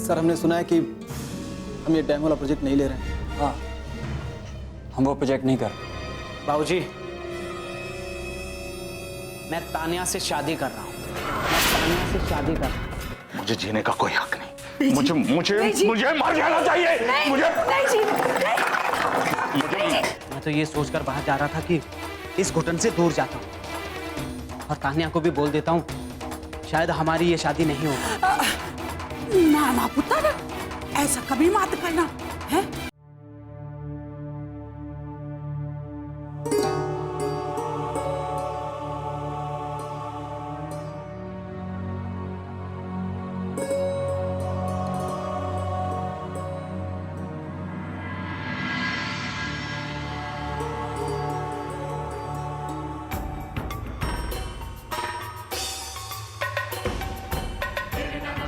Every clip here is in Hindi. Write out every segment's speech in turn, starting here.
सर हमने सुना है कि हम ये डैम वाला प्रोजेक्ट नहीं ले रहे हैं। हाँ, हम वो प्रोजेक्ट नहीं कर। बाबूजी, मैं तान्या से शादी कर रहा हूँ। मैं तान्या से शादी कर रहा हूँ। मुझे जीने का कोई हक नहीं। मुझे मर जाना चाहिए। मैं तो ये सोचकर बाहर जा रहा था कि इस घुटन से दूर जाता हूँ और तान्या को भी बोल देता हूँ शायद हमारी ये शादी नहीं होगी। ना ना पुत्र, ऐसा कभी मत करना है।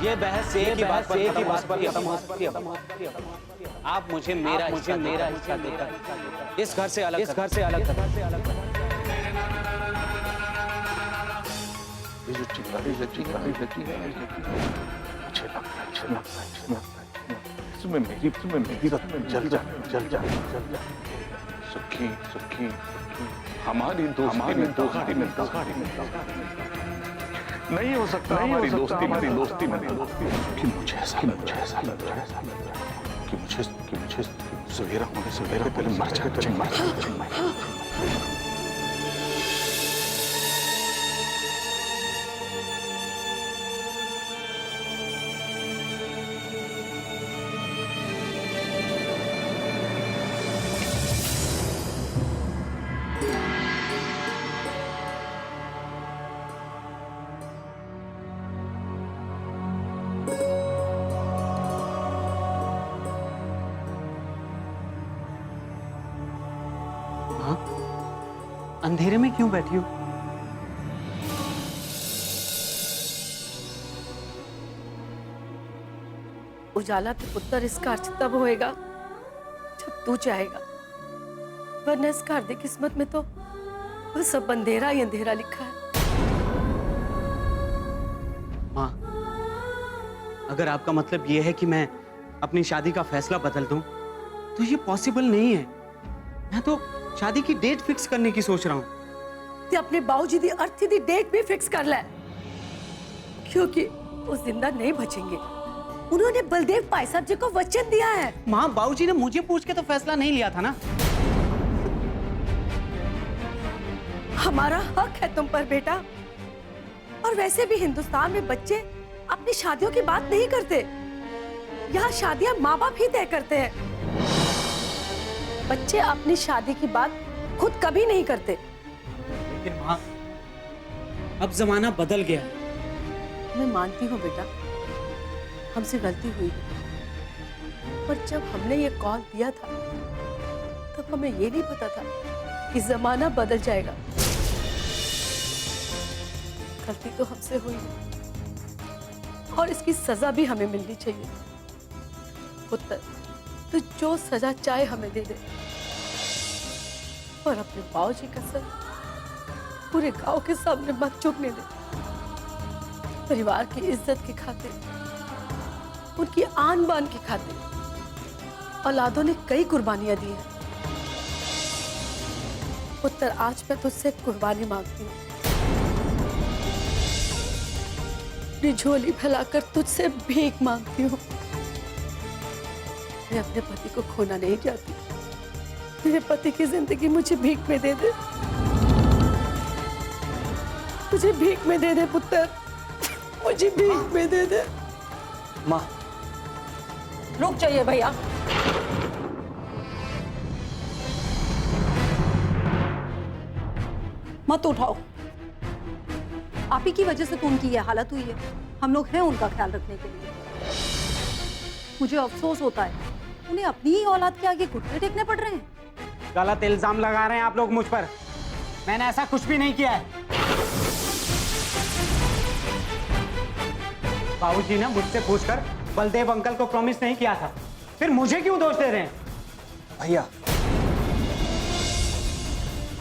ये बहस एक ही बात पर खत्म हो सकती है। आप मुझे मेरा हिस्सा देकर इस घर से अलग कर। इसमें मेरी जल जा सुखी हमारी दोस्ती में नहीं हो सकता। हमारी दोस्ती में कि मुझे ऐसा लग रहा है कि मुझे सवेरा होने से पहले मर जाए। अंधेरे में क्यों बैठी हो? उजाला पे पुत्र इसका अर्थ तब होएगा जब तू चाहेगा, वरना इसका हृदय किस्मत में तो बस सब अंधेरा ही अंधेरा लिखा है। माँ, अगर आपका मतलब ये है कि मैं अपनी शादी का फैसला बदल दूं, तो ये पॉसिबल नहीं है। मैं तो शादी की डेट फिक्स करने की सोच रहा हूँ। ते अपने बाबूजी दी अर्थी दी डेट भी फिक्स कर ले, क्योंकि वो जिंदा नहीं बचेंगे। उन्होंने बलदेव भाई साहब जी को वचन दिया है। माँ, बाबूजी ने मुझे पूछ के तो फैसला नहीं लिया था ना। हमारा हक है तुम पर बेटा, और वैसे भी हिंदुस्तान में बच्चे अपनी शादियों की बात नहीं करते। यहाँ शादियां माँ बाप ही तय करते हैं। बच्चे अपनी शादी की बात खुद कभी नहीं करते। लेकिन माँ, अब जमाना बदल गया। मैं मानती हूँ बेटा, हमसे गलती हुई, पर जब हमने ये कॉल दिया था तब हमें ये नहीं पता था कि जमाना बदल जाएगा। गलती तो हमसे हुई और इसकी सजा भी हमें मिलनी चाहिए। पुत्र, तू जो सजा चाहे हमें दे दे, और अपने बाबूजी का सर पूरे गांव के सामने मत चुकने दे। परिवार की इज्जत की खातिर, उनकी आन बान की खातिर औलादों ने कई कुर्बानियां दी हैं। पुत्र, आज मैं तुझसे कुर्बानी मांगती हूँ। अपनी झोली फैलाकर तुझसे भीख मांगती हूँ। मैं अपने पति को खोना नहीं चाहती। मेरे पति की जिंदगी मुझे भीख में दे दे। मुझे भीख में दे दे पुत्र, मुझे भीख में दे दे। माँ, रुक जाइए भैया। मत उठाओ। आप ही की वजह से तो उनकी ये हालत हुई है। हम लोग हैं उनका ख्याल रखने के लिए। मुझे अफसोस होता है, उन्हें अपनी ही औलाद के आगे घुटने टेकने पड़ रहे हैं। गलत इल्जाम लगा रहे हैं आप लोग मुझ पर। मैंने ऐसा कुछ भी नहीं किया है। बाबूजी ने मुझसे पूछकर बलदेव अंकल को प्रॉमिस नहीं किया था, फिर मुझे क्यों दोष दे रहे हैं? भैया,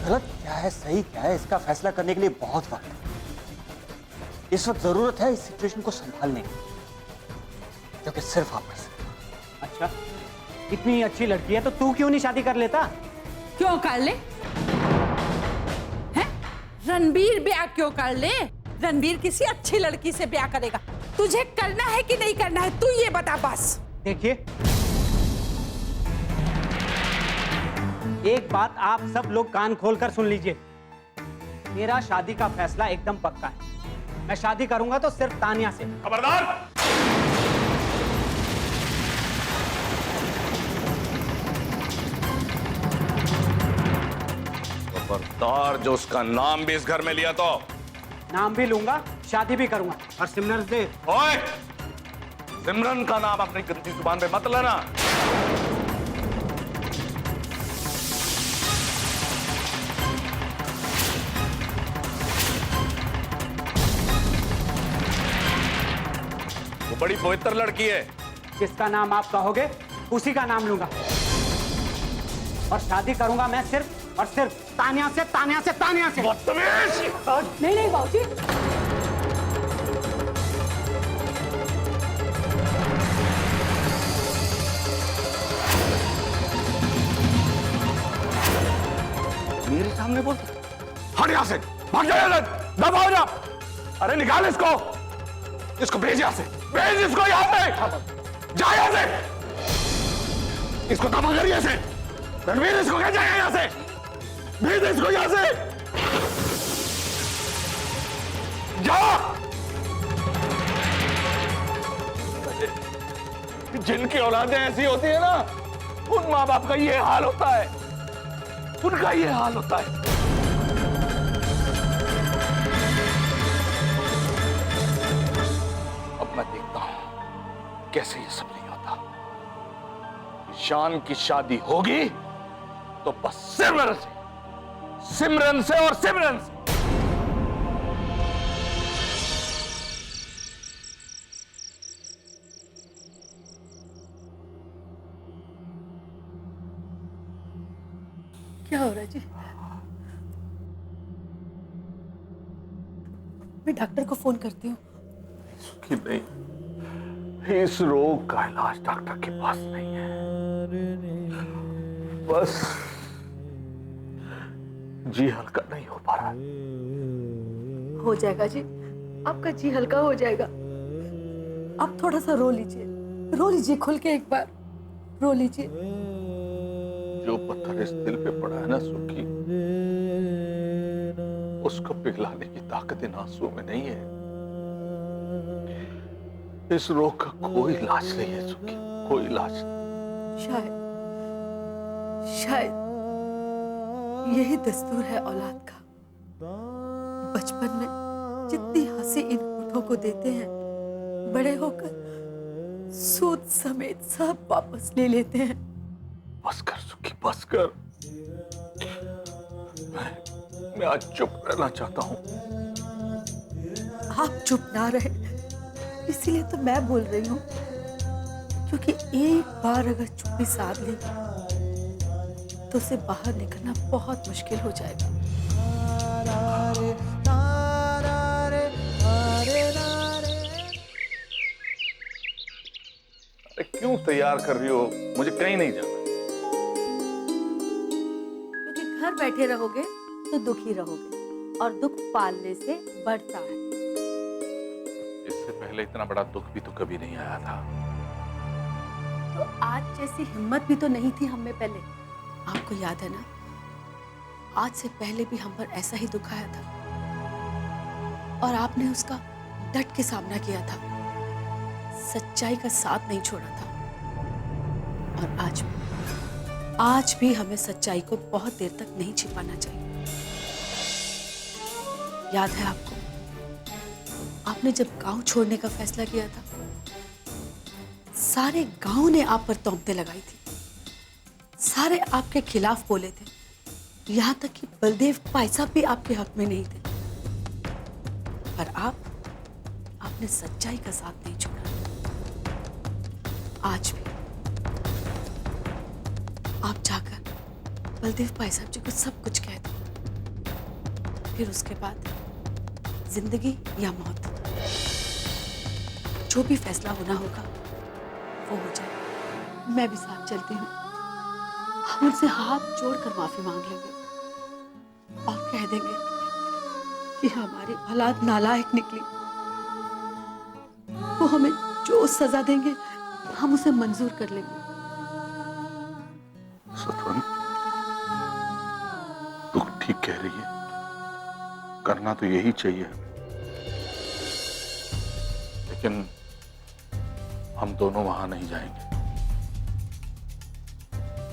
गलत क्या है सही क्या है इसका फैसला करने के लिए बहुत वक्त है। इस वक्त जरूरत है इस सिचुएशन को संभालने की। जो कि सिर्फ आप कर सकते हो। अच्छा, इतनी अच्छी लड़की है तो तू क्यों नहीं शादी कर लेता? क्यों कर ले? हैं? रणबीर ब्याह क्यों कर ले? रणबीर किसी अच्छी लड़की से ब्याह करेगा। तुझे करना है कि नहीं करना है, तू ये बता बस। देखिए, एक बात आप सब लोग कान खोलकर सुन लीजिए। मेरा शादी का फैसला एकदम पक्का है। मैं शादी करूंगा तो सिर्फ तानिया से। खबरदार! खबरदार, जो उसका नाम भी इस घर में लिया तो नाम भी लूंगा, शादी भी करूंगा। और सिमरन से ओए, सिमरन का नाम अपनी गंदी जुबान पे मत लेना। वो बड़ी पवित्र लड़की है। जिसका नाम आप कहोगे उसी का नाम लूंगा। और शादी करूंगा मैं सिर्फ और सिर्फ तानिया से, तानिया से, तानिया से। बदतमीज! नहीं नहीं बाबूजी, मेरे सामने बोल, हट यहाँ से, भाग जा यहाँ से, दबा जा। अरे निकाल इसको, इसको भेज यहाँ से, भेज इसको यहाँ से, जा यहाँ से, इसको दबा कर यहाँ से, रणवीर इसको कह जाएगा यहाँ से, भेज इसको यहाँ से, जा। जिनकी औलादें ऐसी होती है ना, उन माँ बाप का ये हाल होता है, उनका ये हाल होता है। अब मैं देखता हूं कैसे ये सब नहीं होता। ईशान की शादी होगी तो बस सिमरन से, सिमरन से और सिमरन से। क्या हो रहा है जी? मैं डॉक्टर को फोन करती हूँ। कि नहीं, इस रोग का इलाज डॉक्टर के पास नहीं है। बस जी हल्का नहीं हो पा रहा। हो जाएगा जी, आपका जी हल्का हो जाएगा। आप थोड़ा सा रो लीजिए खुल के, एक बार रो लीजिए। जो पत्थर इस दिल पे पड़ा है ना सुखी, उसको पिघलाने की ताकत इन आंसुओं में नहीं है। इस रोग का कोई इलाज नहीं है सुखी, कोई इलाज नहीं। शायद यही दस्तूर है औलाद का। बचपन में जितनी हंसी इन होठों को देते हैं, बड़े होकर सूद समेत सब वापस ले लेते हैं। बस कर सुखी, बस कर। मैं आज चुप रहना चाहता हूँ। आप चुप ना रहे, इसीलिए तो मैं बोल रही हूँ, क्योंकि एक बार अगर चुप्पी साध ली तो उसे बाहर निकलना बहुत मुश्किल हो जाएगा। अरे क्यों तैयार कर रही हो? मुझे कहीं नहीं जाना। क्योंकि घर बैठे रहोगे तो दुखी रहोगे, और दुख पालने से बढ़ता है। इससे पहले इतना बड़ा दुख भी तो कभी नहीं आया था। तो आज जैसी हिम्मत भी तो नहीं थी हम में पहले। आपको याद है ना, आज से पहले भी हम पर ऐसा ही दुख आया था, और आपने उसका डट के सामना किया था, सच्चाई का साथ नहीं छोड़ा था। और आज भी हमें सच्चाई को बहुत देर तक नहीं छिपाना चाहिए। याद है आपको, आपने जब गांव छोड़ने का फैसला किया था, सारे गांव ने आप पर तोहमतें लगाई थी, सारे आपके खिलाफ बोले थे, यहां तक कि बलदेव भाई साहब भी आपके हक में नहीं थे। पर आपने सच्चाई का साथ नहीं छोड़ा। आज भी आप जाकर बलदेव भाई साहब जी को सब कुछ कह दो, फिर उसके बाद जिंदगी या मौत, जो भी फैसला होना होगा वो हो जाए। मैं भी साथ चलती हूँ। हम उनसे हाथ जोड़कर माफी मांग लेंगे और कह देंगे कि हमारी औलाद नालायक निकली। वो हमें जो सजा देंगे हम उसे मंजूर कर लेंगे। सतवन, तू ठीक कह रही है, करना तो यही चाहिए, लेकिन हम दोनों वहां नहीं जाएंगे,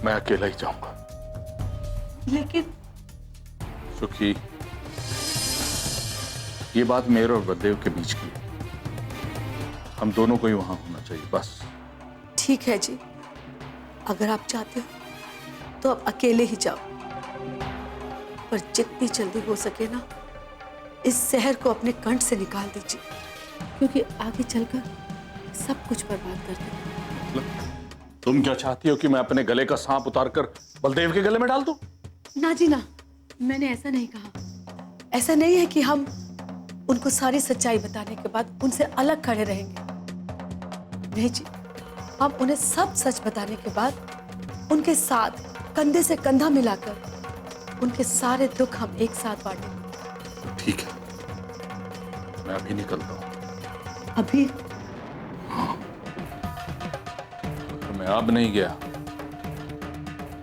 मैं अकेला ही जाऊंगा। लेकिन सुखी, ये बात मेरे और बलदेव के बीच की है, हम दोनों को ही वहां होना चाहिए, बस। ठीक है जी, अगर आप चाहते हो तो आप अकेले ही जाओ, पर जितनी जल्दी हो सके ना इस शहर को अपने कंठ से निकाल दीजिए, क्योंकि आगे चलकर सब कुछ बर्बाद कर देंगे। तुम क्या चाहती हो कि मैं अपने गले का सांप उतारकर बलदेव के गले में डाल दूं? ना जी ना, मैंने ऐसा नहीं कहा। ऐसा नहीं है कि हम उनको सारी सच्चाई बताने के बाद उनसे अलग खड़े रहेंगे। नहीं जी, हम उन्हें सब सच बताने के बाद उनके साथ कंधे से कंधा मिलाकर उनके सारे दुख हम एक साथ बांटेंगे। ठीक है, मैं अभी निकलता हूं। अभी? अगर मैं अब नहीं गया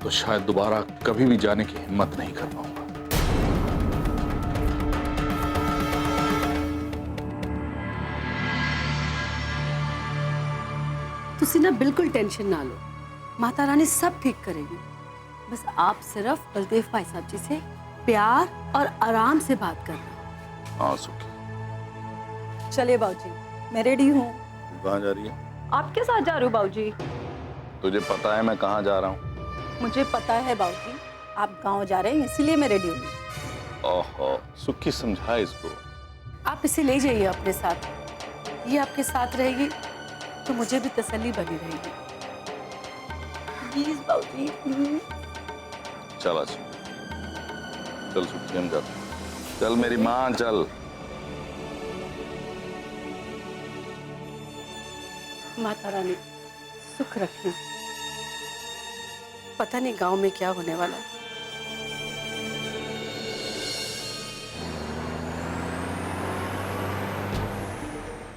तो शायद दोबारा कभी भी जाने की हिम्मत नहीं कर पाऊंगा। तुसी ना बिल्कुल टेंशन ना लो, माता रानी सब ठीक करेगी। बस आप सिर्फ बलदेव भाई साहब जी से प्यार और आराम से बात करना। हाँ सुखी। चलिए बाबूजी, मैं रेडी हूँ। तू कहाँ जा रही है? आपके साथ जा रही हूँ बाबूजी। तुझे पता है मैं कहाँ जा रहा हूँ? मुझे पता है बाबूजी, आप गांव जा रहे हैं, इसीलिए मैं रेडी हूँ। ओहो, सुखी समझा इसको। आप इसे ले जाइए अपने साथ, ये आपके साथ रहेगी तो मुझे भी तसल्ली बनी रहेगी। प्लीज बाबूजी, प्लीज। चल चल सुखी, हम जाते हैं। चल मेरी माँ, चल। माता रानी सुख रखना। पता नहीं गांव में क्या होने वाला है।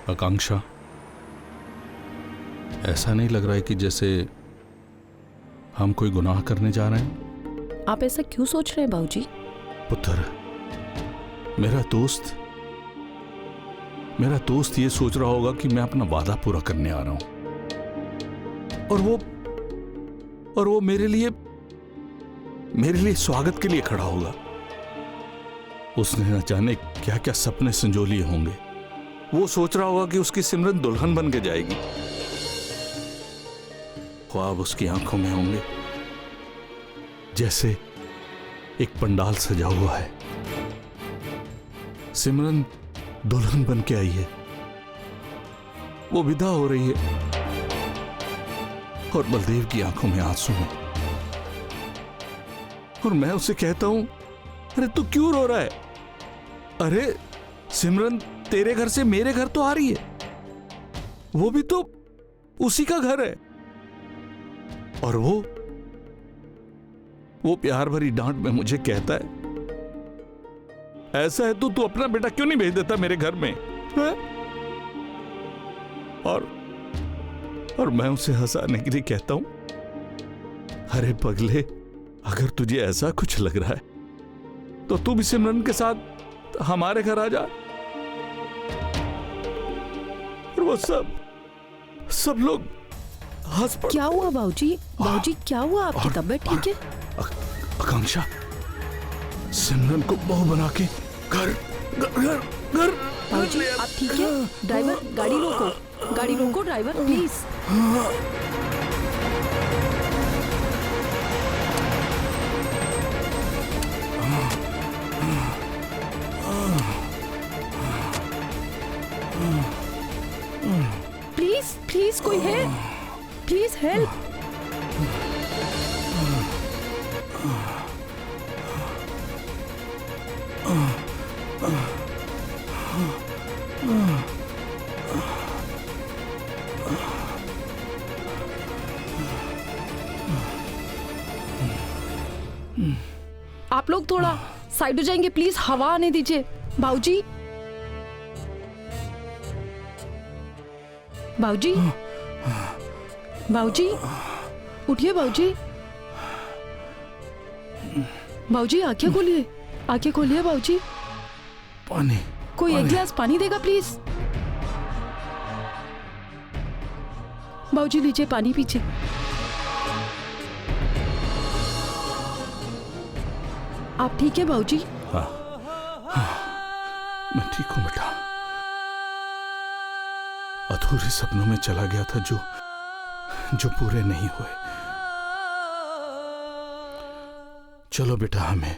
आकांक्षा, ऐसा नहीं लग रहा है कि जैसे हम कोई गुनाह करने जा रहे हैं? आप ऐसा क्यों सोच रहे हैं बाबूजी? पुत्र, मेरा दोस्त ये सोच रहा होगा कि मैं अपना वादा पूरा करने आ रहा हूं, और वो मेरे लिए स्वागत के लिए खड़ा होगा। उसने न जाने क्या क्या सपने संजो लिए होंगे। वो सोच रहा होगा कि उसकी सिमरन दुल्हन बन के जाएगी। ख्वाब उसकी आंखों में होंगे जैसे एक पंडाल सजा हुआ है, सिमरन दुल्हन बन के आई है, वो विदा हो रही है और बलदेव की आंखों में आंसू हैं। और मैं उसे कहता हूं, अरे तू क्यों रो रहा है? अरे सिमरन तेरे घर से मेरे घर तो आ रही है, वो भी तो उसी का घर है। और वो प्यार भरी डांट में मुझे कहता है, ऐसा है तो तू अपना बेटा क्यों नहीं भेज देता मेरे घर में? है? और मैं उसे हंसाने के लिए कहता हूं, अरे पगले, अगर तुझे ऐसा कुछ लग रहा है तो तू भी सिमरन के साथ हमारे घर आ जा। और वो सब लोग हंस पड़ते। क्या हुआ बाबूजी? बाबूजी क्या हुआ? आपकी तबीयत ठीक है? आकांक्षा, सिमरन को बहू बना के घर बाबूजी आप ठीक है? ड्राइवर गाड़ी रोको ड्राइवर प्लीज। प्लीज कोई है? Please help. थोड़ा साइड हो जाएंगे प्लीज, हवा आने दीजिए। बाबूजी, बाबूजी, बाबूजी, उठिए बाबूजी। बाबूजी आंखें खोलिए, आंखें खोलिए बाबूजी। पानी, कोई एक गिलास पानी देगा प्लीज। बाबूजी लीजिए पानी पीजिए। आप ठीक है बाबूजी? हाँ, मैं ठीक हूं बेटा। अधूरे सपनों में चला गया था जो पूरे नहीं हुए। चलो बेटा, हमें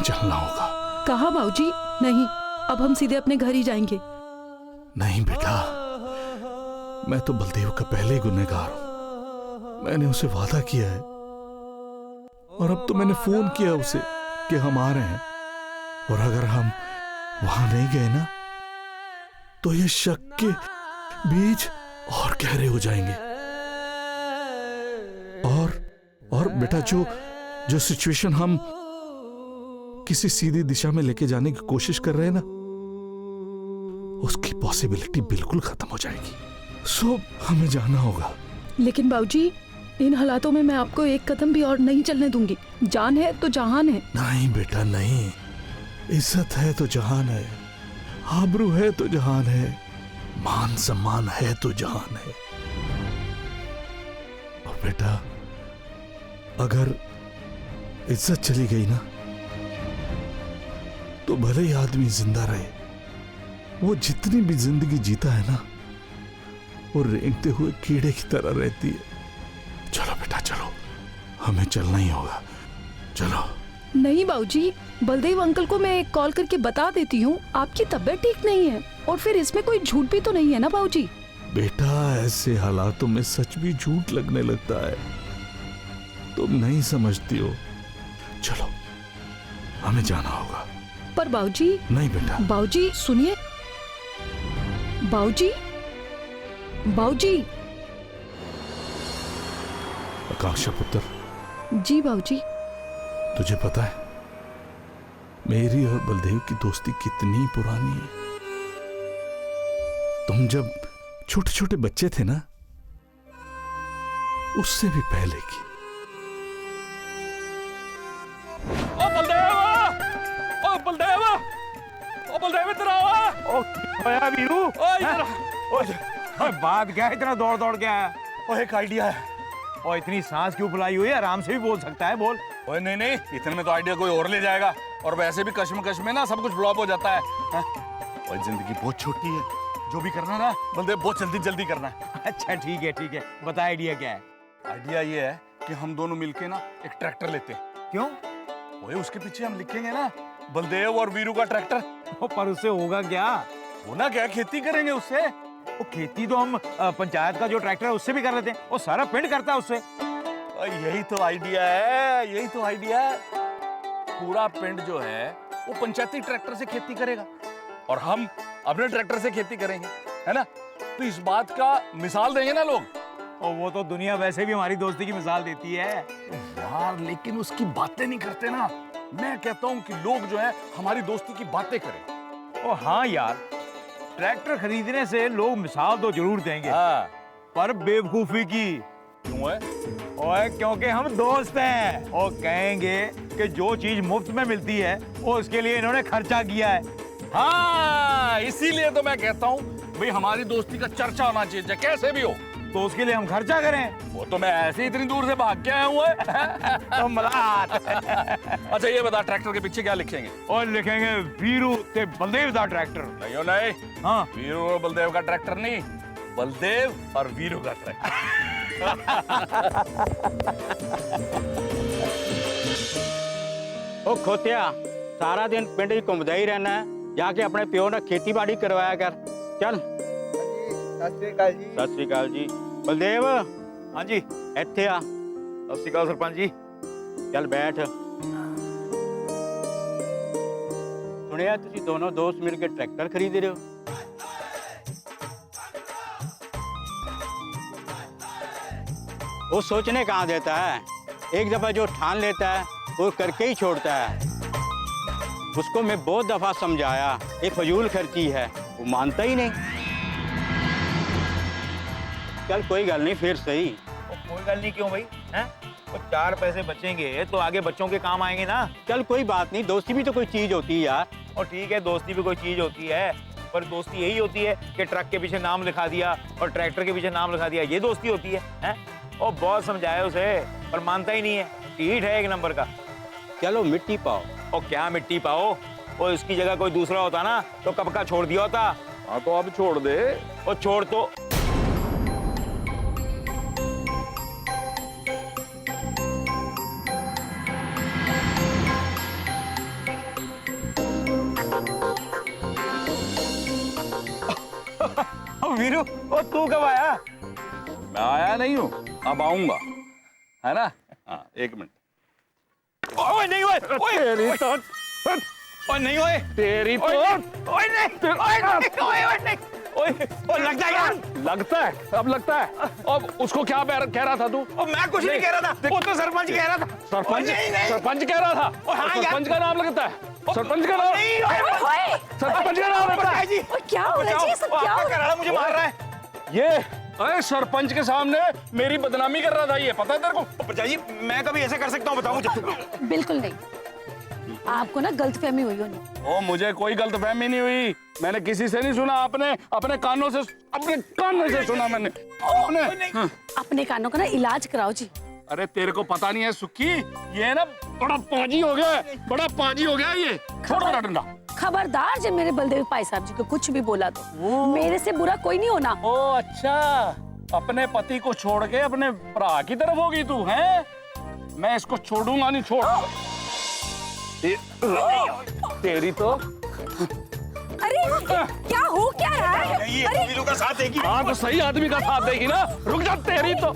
चलना होगा। कहा बाबूजी? नहीं, अब हम सीधे अपने घर ही जाएंगे। नहीं बेटा, मैं तो बलदेव का पहले ही गुनहगार हूं। मैंने उसे वादा किया है और अब तो मैंने फोन किया उसे कि हम आ रहे हैं। और अगर हम वहां नहीं गए ना तो ये शक के बीज और गहरे हो जाएंगे। और बेटा, जो सिचुएशन हम किसी सीधी दिशा में लेके जाने की कोशिश कर रहे हैं ना, उसकी पॉसिबिलिटी बिल्कुल खत्म हो जाएगी। सो हमें जाना होगा। लेकिन बाबूजी, इन हालातों में मैं आपको एक कदम भी और नहीं चलने दूंगी। जान है तो जहान है। नहीं बेटा नहीं, इज्जत है तो जहान है, आबरू है तो जहान है, मान सम्मान है तो जहान है। और बेटा, अगर इज्जत चली गई ना तो भले ही आदमी जिंदा रहे, वो जितनी भी जिंदगी जीता है ना, वो रेंगते हुए कीड़े की तरह रहती है। चलो बेटा चलो, हमें चलना ही होगा। चलो। नहीं बाबूजी, बलदेव अंकल को मैं एक कॉल करके बता देती हूँ आपकी तबीयत ठीक नहीं है, और फिर इसमें कोई झूठ भी तो नहीं है ना बाबूजी। बेटा, ऐसे हालातों में सच भी झूठ लगने लगता है, तुम नहीं समझती हो। चलो, हमें जाना होगा। पर बाबूजी। नहीं बेटा। बाबूजी सुनिए। बाबूजी, बाबूजी। आकांक्षा पुत्र। जी बाबूजी। तुझे पता है मेरी और बलदेव की दोस्ती कितनी पुरानी है। तुम जब छोटे छोटे बच्चे थे ना, उससे भी पहले की। ओ बलदेव, ओ बलदेव, ओ बलदेव इधर आओ। ओ होया वीरू, ओ इधर। ओ बात क्या है, इतना दौड़ दौड़ के आया? ओ एक आइडिया है। और इतनी सांस क्यों फुलाई हुई है? आराम से भी बोल सकता है, बोल। ओए नहीं नहीं, इतने में तो आइडिया कोई और ले जाएगा, और वैसे भी कश्मकश में ना सब कुछ फ्लॉप हो जाता है। और जिंदगी बहुत छोटी है, जो भी करना है ना बलदेव बहुत जल्दी जल्दी करना है। अच्छा ठीक है, बता आइडिया क्या है? आइडिया ये है कि हम दोनों मिलके ना एक ट्रैक्टर लेते हैं। क्यों? ओए उसके पीछे हम लिखेंगे ना बलदेव और वीरू का ट्रैक्टर। पर उससे होगा क्या? होना क्या, खेती करेंगे उससे। वो खेती तो हम पंचायत का जो ट्रैक्टर है उससे भी कर लेते हैं, वो सारा पिंड करता है उससे। यही तो आइडिया है, यही तो आइडिया है। पूरा पिंड जो है वो पंचायती ट्रैक्टर से खेती करेगा और हम अपने ट्रैक्टर से खेती करेंगे, है ना? तो इस बात का मिसाल देंगे ना लोग। और वो तो दुनिया वैसे भी हमारी दोस्ती की मिसाल देती है यार, लेकिन उसकी बातें नहीं करते ना। मैं कहता हूँ कि लोग जो है हमारी दोस्ती की बातें करें। ओ हाँ यार, ट्रैक्टर खरीदने से लोग मिसाल तो जरूर देंगे, पर बेवकूफी की। क्यों है? ओए क्योंकि हम दोस्त हैं, और कहेंगे कि जो चीज मुफ्त में मिलती है वो उसके लिए इन्होंने खर्चा किया है। हाँ, इसीलिए तो मैं कहता हूँ भाई हमारी दोस्ती का चर्चा होना चाहिए, कैसे भी हो। तो उसके लिए हम खर्चा करें? वो तो मैं ऐसे ही इतनी दूर से भाग के आया हूँ। तो मलाट। अच्छा ये बता, ट्रैक्टर के पीछे क्या लिखेंगे? और लिखेंगे वीरू ते बलदेव दा ट्रैक्टर। नहीं हो नहीं, हाँ, वीरू और बलदेव का ट्रैक्टर नहीं, बलदेव और वीरू का ट्रैक्टर। ओ खोतिया, सारा दिन पिंड ही घूमदा ही रहना है, जाके अपने प्यो ने खेती बाड़ी करवाया कर। चल। सत श्री अकाल जी। सत श्री अकाल जी। बलदेव। हाँ जी। ਇੱਥੇ ਆ। सत श्री अकाल सरपंच जी। चल बैठ। सुनिया तुसी दोनों दोस्त मिलके ट्रैक्टर खरीद रहे हो? वो सोचने कहाँ देता है, एक दफा जो ठान लेता है वो करके ही छोड़ता है। उसको मैं बहुत दफा समझाया ये फजूल खर्ची है, वो मानता ही नहीं। चल कोई गल नहीं, फिर सही। कोई गल नहीं क्यों भाई, हैं? वो 4 पैसे बचेंगे तो आगे बच्चों के काम आएंगे ना। चल कोई बात नहीं, दोस्ती भी तो कोई चीज होती है यार। और ठीक है, दोस्ती भी कोई चीज होती है, पर दोस्ती यही होती है कि ट्रक के पीछे नाम लिखा दिया और ट्रैक्टर के पीछे नाम लिखा दिया, ये दोस्ती होती है, हैं? और बहुत समझाया उसे पर मानता ही नहीं है, ढीठ है 1 नंबर का। चलो मिट्टी पाओ। और क्या मिट्टी पाओ, और इसकी जगह कोई दूसरा होता ना तो कब का छोड़ दिया होता। हाँ तो अब छोड़ दे। और छोड़ तो वीरू, और तू कब आया? मैं आया नहीं हूँ, अब आऊंगा, है ना? हाँ 1 मिनट। ओए नहीं ओए, तेरी तो ओए नहीं ओए, तेरी तो ओए नहीं, ओए नहीं, ओए ओए लगता है यार, लगता है, अब लगता है। अब उसको क्या कह रहा था तू? और मैं कुछ नहीं कह रहा था, वो तो सरपंच कह रहा था। सरपंच? नहीं, नहीं। सरपंच कह रहा था? हाँ यार। सरपंच का नाम लगता है? सरपंच का नाम? नहीं, ओए, सरपंच का नाम लगता है? जी क्या हो रहा है जी, ये सब क्या हो रहा है? मुझे मार रहा है ये अरे सरपंच के सामने मेरी बदनामी कर रहा था, ये पता है तेरे को? प्रजा जी, मैं कभी ऐसे कर सकता हूँ बताऊँ मुझे? बिल्कुल नहीं, आपको ना गलतफहमी हुई होनी। ओ मुझे कोई गलतफहमी नहीं हुई, मैंने किसी से नहीं सुना, अपने कानों से सुना मैंने। अपने कानों का ना इलाज कराओ जी। अरे तेरे को पता नहीं है सुक्की, ये ना बड़ा पाजी हो गया है, बड़ा पाजी हो गया है ये। छोड़ मेरा डंडा। खबरदार जब मेरे बलदेव भाई साहब जी को कुछ भी बोला तो मेरे से बुरा कोई नहीं होना। ओ अच्छा, अपने पति को छोड़ के अपने भरा की तरफ होगी तू, हैं? मैं इसको छोड़ूंगा नहीं, छोड़। तेरी तो अरे क्या हो क्या रहा है? ये वीरू का साथ देगी। हाँ तो सही आदमी का साथ देगी ना, रुक जा, तेरी तो